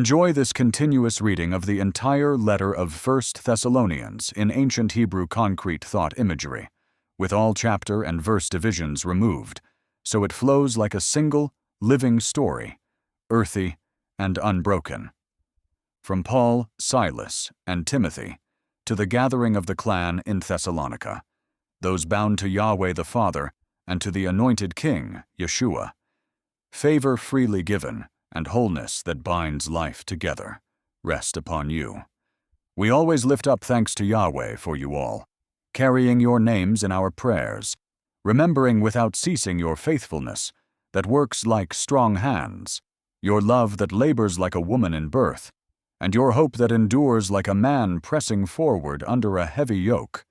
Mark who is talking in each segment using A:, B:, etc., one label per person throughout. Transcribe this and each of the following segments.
A: Enjoy this continuous reading of the entire letter of 1 Thessalonians in ancient Hebrew concrete thought imagery, with all chapter and verse divisions removed, so it flows like a single, living story, earthy and unbroken. From Paul, Silas, and Timothy, to the gathering of the clan in Thessalonica, those bound to Yahweh the Father, and to the anointed King, Yeshua, favor freely given, and wholeness that binds life together, rest upon you. We always lift up thanks to Yahweh for you all, carrying your names in our prayers, remembering without ceasing your faithfulness that works like strong hands, your love that labors like a woman in birth, and your hope that endures like a man pressing forward under a heavy yoke,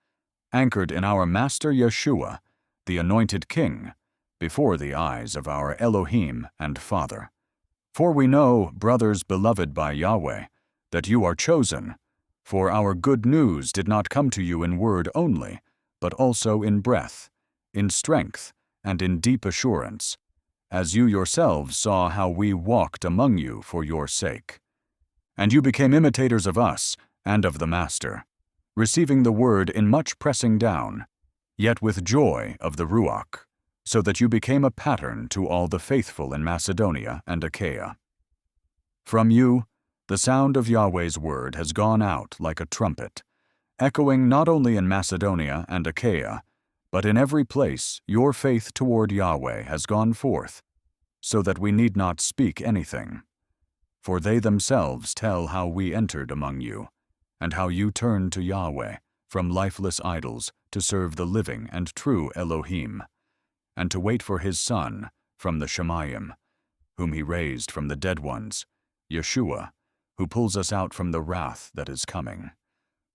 A: anchored in our Master Yeshua, the anointed King, before the eyes of our Elohim and Father. For we know, brothers beloved by Yahweh, that you are chosen, for our good news did not come to you in word only, but also in breath, in strength, and in deep assurance, as you yourselves saw how we walked among you for your sake. And you became imitators of us and of the Master, receiving the word in much pressing down, yet with joy of the Ruach, so that you became a pattern to all the faithful in Macedonia and Achaia. From you, the sound of Yahweh's word has gone out like a trumpet, echoing not only in Macedonia and Achaia, but in every place your faith toward Yahweh has gone forth, so that we need not speak anything. For they themselves tell how we entered among you, and how you turned to Yahweh from lifeless idols to serve the living and true Elohim, and to wait for his Son from the Shemayim, whom he raised from the dead ones, Yeshua, who pulls us out from the wrath that is coming.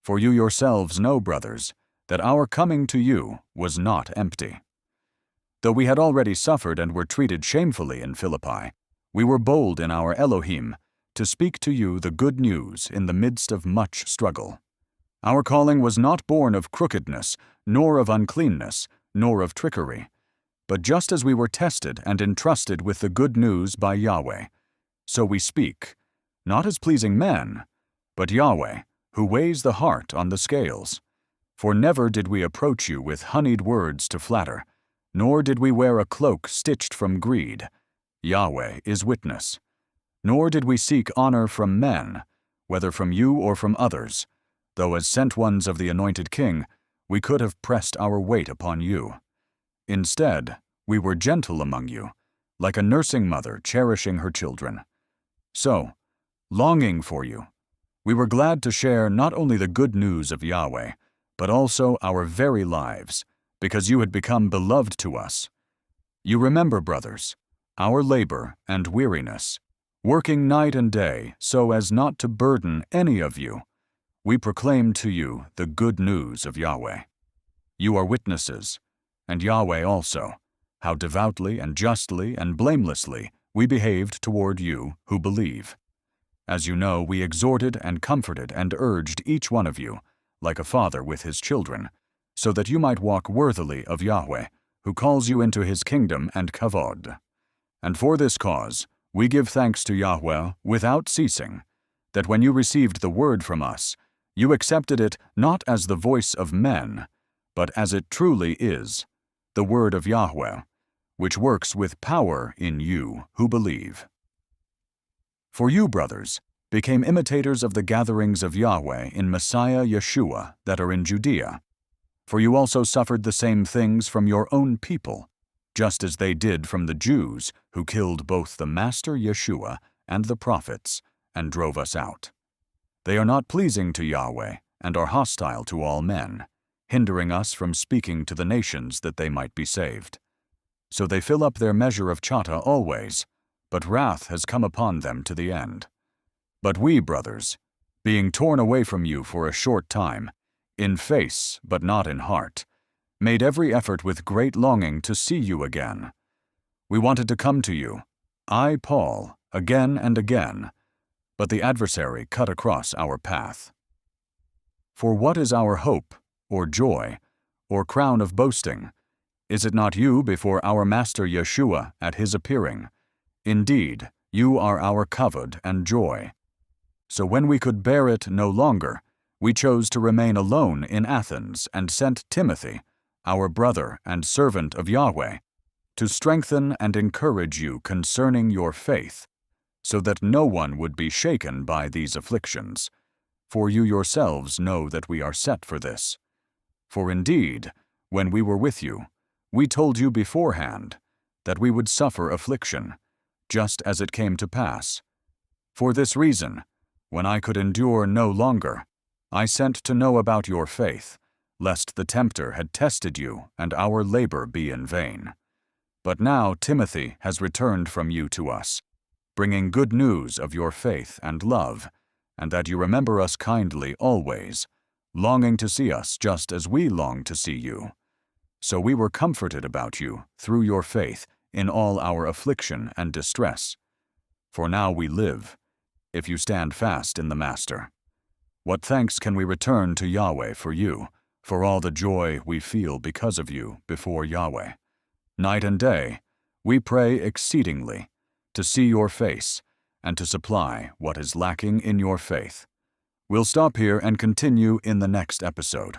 A: For you yourselves know, brothers, that our coming to you was not empty. Though we had already suffered and were treated shamefully in Philippi, we were bold in our Elohim to speak to you the good news in the midst of much struggle. Our calling was not born of crookedness, nor of uncleanness, nor of trickery, but just as we were tested and entrusted with the good news by Yahweh, so we speak, not as pleasing men, but Yahweh, who weighs the heart on the scales. For never did we approach you with honeyed words to flatter, nor did we wear a cloak stitched from greed. Yahweh is witness. Nor did we seek honor from men, whether from you or from others, though as sent ones of the anointed King, we could have pressed our weight upon you. Instead, we were gentle among you, like a nursing mother cherishing her children. So, longing for you, we were glad to share not only the good news of Yahweh, but also our very lives, because you had become beloved to us. You remember, brothers, our labor and weariness, working night and day so as not to burden any of you. We proclaimed to you the good news of Yahweh. You are witnesses, and Yahweh also, how devoutly and justly and blamelessly we behaved toward you who believe. As you know, we exhorted and comforted and urged each one of you, like a father with his children, so that you might walk worthily of Yahweh, who calls you into his kingdom and kavod. And for this cause, we give thanks to Yahweh without ceasing, that when you received the word from us, you accepted it not as the voice of men, but as it truly is, the word of Yahweh, which works with power in you who believe. For you, brothers, became imitators of the gatherings of Yahweh in Messiah Yeshua that are in Judea. For you also suffered the same things from your own people, just as they did from the Jews who killed both the Master Yeshua and the prophets and drove us out. They are not pleasing to Yahweh and are hostile to all men, hindering us from speaking to the nations that they might be saved. So they fill up their measure of chata always, but wrath has come upon them to the end. But we, brothers, being torn away from you for a short time, in face but not in heart, made every effort with great longing to see you again. We wanted to come to you, I, Paul, again and again, but the adversary cut across our path. For what is our hope, or joy, or crown of boasting? Is it not you before our Master Yeshua at his appearing? Indeed, you are our kavod and joy, So when we could bear it no longer, we chose to remain alone in Athens and sent Timothy, our brother and servant of Yahweh, to strengthen and encourage you concerning your faith, so that no one would be shaken by these afflictions. For you yourselves know that we are set for this. For indeed, when we were with you, we told you beforehand that we would suffer affliction, just as it came to pass. For this reason, when I could endure no longer, I sent to know about your faith, lest the tempter had tested you and our labor be in vain. But now Timothy has returned from you to us, bringing good news of your faith and love, and that you remember us kindly always, longing to see us just as we long to see you. So we were comforted about you through your faith in all our affliction and distress. For now we live, if you stand fast in the Master. What thanks can we return to Yahweh for you, for all the joy we feel because of you before Yahweh? Night and day, we pray exceedingly to see your face and to supply what is lacking in your faith. We'll stop here and continue in the next episode.